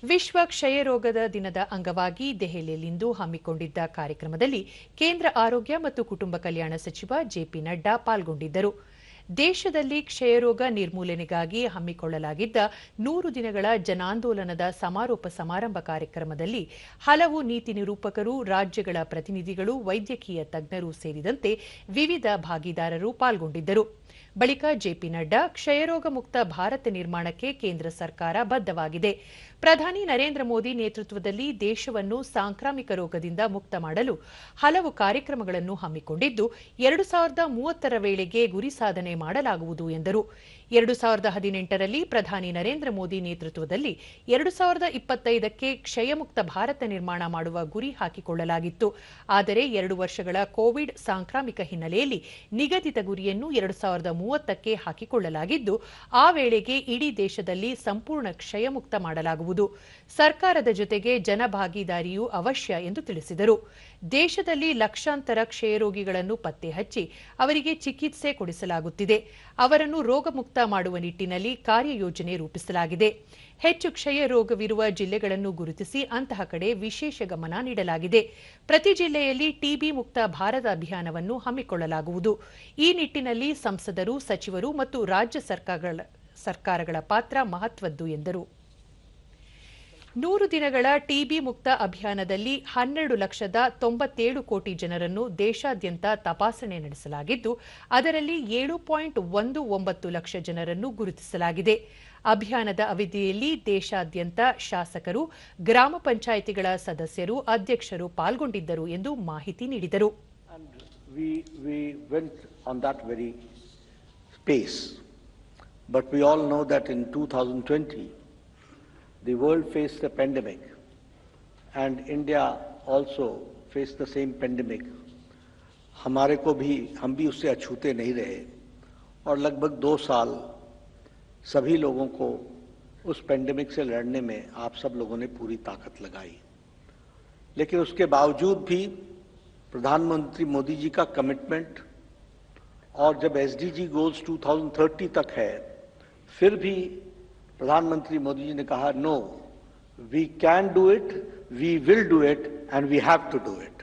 ವಿಶ್ವ ಕ್ಷಯರೋಗದ ದಿನದ ಅಂಗವಾಗಿ ದೆಹಲಿಯಲ್ಲಿಂದು ಹಮ್ಮಿಕೊಂಡಿದ್ದ ಕಾರ್ಯಕ್ರಮದಲ್ಲಿ ಕೇಂದ್ರ ಆರೋಗ್ಯ ಮತ್ತು ಕುಟುಂಬ ಕಲ್ಯಾಣ ಸಚಿವ ಜೆಪಿ ನಡ್ಡಾ ಪಾಲ್ಗೊಂಡಿದ್ದರು. ದೇಶದಲ್ಲಿ ಕ್ಷಯರೋಗ ನಿರ್ಮೂಲನೆಗಾಗಿ ಹಮ್ಮಿಕೊಳ್ಳಲಾಗಿದ್ದ 100 ದಿನಗಳ ಜನಾಂದೋಲನದ ಸಮಾರೋಪ ಸಮಾರಂಭ ಕಾರ್ಯಕ್ರಮದಲ್ಲಿ ಹಲವು ನೀತಿ ನಿರೂಪಕರು, ರಾಜ್ಯಗಳ ಪ್ರತಿನಿಧಿಗಳು, ವೈದ್ಯಕೀಯ ತಜ್ಞರು ಸೇರಿದಂತೆ ವಿವಿಧ ಭಾಗಿದಾರರು ಪಾಲ್ಗೊಂಡಿದ್ದರು. ಬಳಿಕ ಜೆಪಿ ನಡ್ಡಾ ಕ್ಷಯರೋಗ ಮುಕ್ತ ಭಾರತ ನಿರ್ಮಾಣಕ್ಕೆ ಕೇಂದ್ರ ಸರ್ಕಾರ ಬದ್ಧವಾಗಿದೆ. ಪ್ರಧಾನಿ ನರೇಂದ್ರ ಮೋದಿ ನೇತೃತ್ವದಲ್ಲಿ ದೇಶವನ್ನು ಸಾಂಕ್ರಾಮಿಕ ರೋಗದಿಂದ ಮುಕ್ತ ಮಾಡಲು ಹಲವು ಕಾರ್ಯಕ್ರಮಗಳನ್ನು ಹಮ್ಮಿಕೊಂಡಿದ್ದು 2030ರ ವೇಳೆಗೆ ಗುರಿ ಸಾಧನೆ ಮಾಡಲಾಗುವುದು ಎಂದರು. 2018ರಲ್ಲಿ ಪ್ರಧಾನಿ ನರೇಂದ್ರ ಮೋದಿ ನೇತೃತ್ವದಲ್ಲಿ 2025ಕ್ಕೆ ಕ್ಷಯಮುಕ್ತ ಭಾರತ ನಿರ್ಮಾಣ ಮಾಡುವ ಗುರಿ ಹಾಕಿಕೊಳ್ಳಲಾಗಿತ್ತು. ಆದರೆ 2 ವರ್ಷಗಳ ಕೋವಿಡ್ ಸಾಂಕ್ರಾಮಿಕ ಹಿನ್ನೆಲೆಯಲ್ಲಿ ನಿಗದಿತ ಗುರಿಯನ್ನು 2030ಕ್ಕೆ ಹಾಕಿಕೊಳ್ಳಲಾಗಿದ್ದು, ಆ ವೇಳೆಗೆ ಇಡೀ ದೇಶದಲ್ಲಿ ಸಂಪೂರ್ಣ ಕ್ಷಯಮುಕ್ತ ಮಾಡಲಾಗುವುದು. ಸರ್ಕಾರದ ಜೊತೆಗೆ ಜನಭಾಗಿದಾರಿಯೂ ಅವಶ್ಯ ಎಂದು ತಿಳಿಸಿದರು. ದೇಶದಲ್ಲಿ ಲಕ್ಷಾಂತರ ಕ್ಷಯರೋಗಿಗಳನ್ನು ಪತ್ತೆ ಹಚ್ಚಿ ಅವರಿಗೆ ಚಿಕಿತ್ಸೆ ಕೊಡಿಸಲಾಗುತ್ತಿದೆ. ಅವರನ್ನು ರೋಗಮುಕ್ತ ಮಾಡುವ ನಿಟ್ಟಿನಲ್ಲಿ ಕಾರ್ಯಯೋಜನೆ ರೂಪಿಸಲಾಗಿದೆ. ಹೆಚ್ಚು ಕ್ಷಯ ರೋಗವಿರುವ ಜಿಲ್ಲೆಗಳನ್ನು ಗುರುತಿಸಿ ಅಂತಹ ಕಡೆ ವಿಶೇಷ ಗಮನ ನೀಡಲಾಗಿದೆ. ಪ್ರತಿ ಜಿಲ್ಲೆಯಲ್ಲಿ ಟಿಬಿ ಮುಕ್ತ ಭಾರತ ಅಭಿಯಾನವನ್ನು ಹಮ್ಮಿಕೊಳ್ಳಲಾಗುವುದು. ಈ ನಿಟ್ಟಿನಲ್ಲಿ ಸಂಸದರು, ಸಚಿವರು ಮತ್ತು ರಾಜ್ಯ ಸರ್ಕಾರಗಳ ಪಾತ್ರ ಮಹತ್ವದ್ದು ಎಂದರು. 100 ದಿನಗಳ ಟಿಬಿ ಮುಕ್ತ ಅಭಿಯಾನದಲ್ಲಿ 12,97 ಕೋಟಿ ಜನರನ್ನು ದೇಶಾದ್ಯಂತ ತಪಾಸಣೆ ನಡೆಸಲಾಗಿದ್ದು, ಅದರಲ್ಲಿ 7.19 ಲಕ್ಷ ಜನರನ್ನು ಗುರುತಿಸಲಾಗಿದೆ. ಅಭಿಯಾನದ ಅವಧಿಯಲ್ಲಿ ದೇಶಾದ್ಯಂತ ಶಾಸಕರು, ಗ್ರಾಮ ಪಂಚಾಯಿತಿಗಳ ಸದಸ್ಯರು, ಅಧ್ಯಕ್ಷರು ಪಾಲ್ಗೊಂಡಿದ್ದರು ಎಂದು ಮಾಹಿತಿ ನೀಡಿದರು. We went on that very pace, but we all know that in 2020 the world faced a pandemic and India also faced the same pandemic. हम भी उससे अछूते नहीं रहे और लगभग 2 साल सभी लोगों को उस पैंडेमिक से लड़ने में आप सब लोगों ने पूरी ताकत लगाई. लेकिन उसके बावजूद भी प्रधानमंत्री मोदी जी का कमिटमेंट और जब एसडीजी गोल्स 2030 तक है, फिर भी प्रधानमंत्री मोदी जी ने कहा, no, we can do it, we will do it and we have to do it.